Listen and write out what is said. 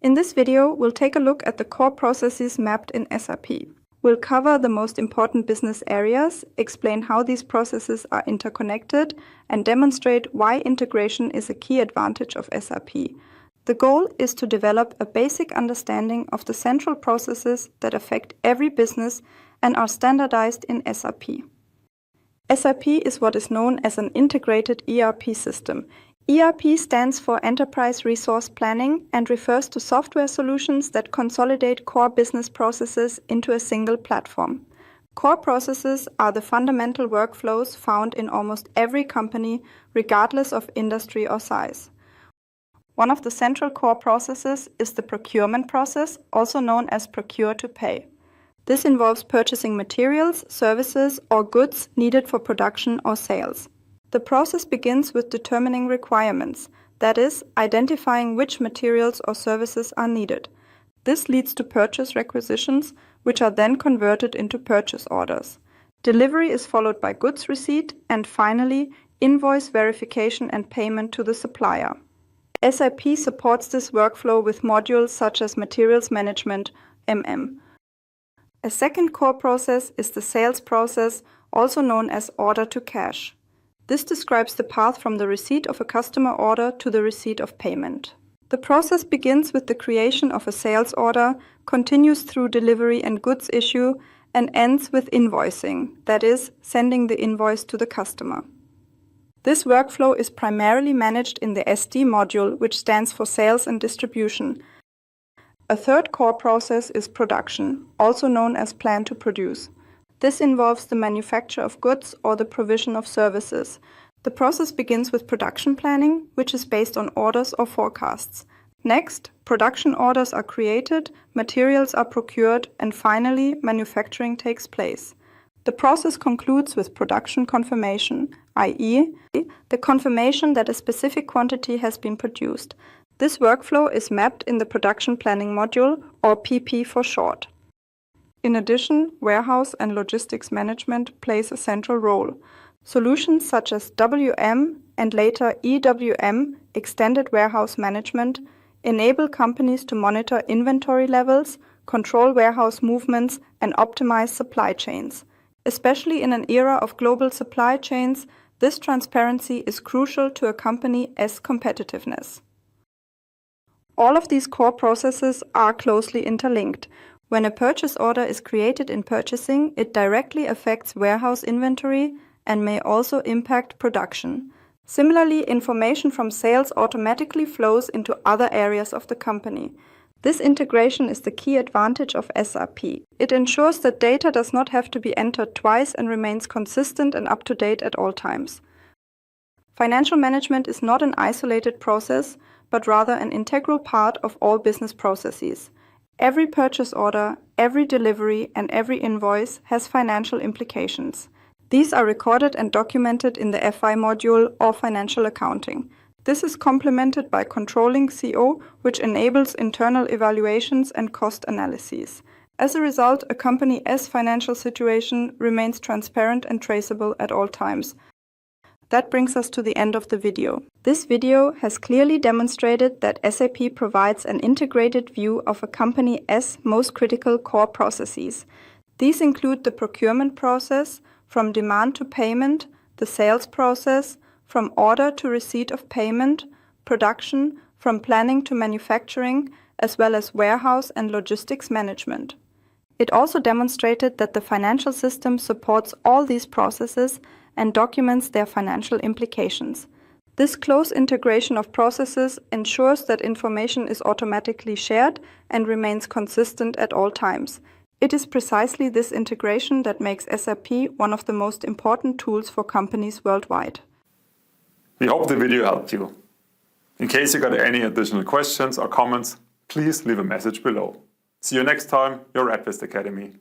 In this video, we'll take a look at the core processes mapped in SAP. We'll cover the most important business areas, explain how these processes are interconnected, and demonstrate why integration is a key advantage of SAP. The goal is to develop a basic understanding of the central processes that affect every business and are standardized in SAP. SAP is what is known as an integrated ERP system. ERP stands for Enterprise Resource Planning and refers to software solutions that consolidate core business processes into a single platform. Core processes are the fundamental workflows found in almost every company, regardless of industry or size. One of the central core processes is the procurement process, also known as procure to pay. This involves purchasing materials, services, or goods needed for production or sales. The process begins with determining requirements, that is, identifying which materials or services are needed. This leads to purchase requisitions, which are then converted into purchase orders. Delivery is followed by goods receipt, and finally, invoice verification and payment to the supplier. SAP supports this workflow with modules such as Materials Management, MM. A second core process is the sales process, also known as order to cash. This describes the path from the receipt of a customer order to the receipt of payment. The process begins with the creation of a sales order, continues through delivery and goods issue, and ends with invoicing, that is, sending the invoice to the customer. This workflow is primarily managed in the SD module, which stands for Sales and Distribution. A third core process is production, also known as plan to produce. This involves the manufacture of goods or the provision of services. The process begins with production planning, which is based on orders or forecasts. Next, production orders are created, materials are procured, and finally, manufacturing takes place. The process concludes with production confirmation, i.e., the confirmation that a specific quantity has been produced. This workflow is mapped in the Production Planning module, or PP for short. In addition, warehouse and logistics management plays a central role. Solutions such as WM and later EWM, Extended Warehouse Management, enable companies to monitor inventory levels, control warehouse movements, and optimize supply chains. Especially in an era of global supply chains, this transparency is crucial to a company's competitiveness. All of these core processes are closely interlinked. When a purchase order is created in purchasing, it directly affects warehouse inventory and may also impact production. Similarly, information from sales automatically flows into other areas of the company. This integration is the key advantage of SAP. It ensures that data does not have to be entered twice and remains consistent and up to date at all times. Financial management is not an isolated process, but rather an integral part of all business processes. Every purchase order, every delivery, and every invoice has financial implications. These are recorded and documented in the FI module or financial accounting. This is complemented by controlling CO, which enables internal evaluations and cost analyses. As a result, a company's financial situation remains transparent and traceable at all times. That brings us to the end of the video. This video has clearly demonstrated that SAP provides an integrated view of a company's most critical core processes. These include the procurement process, from demand to payment, the sales process, from order to receipt of payment, production, from planning to manufacturing, as well as warehouse and logistics management. It also demonstrated that the financial system supports all these processes and documents their financial implications. This close integration of processes ensures that information is automatically shared and remains consistent at all times. It is precisely this integration that makes SAP one of the most important tools for companies worldwide. We hope the video helped you. In case you got any additional questions or comments, please leave a message below. See you next time, your advist-Academy.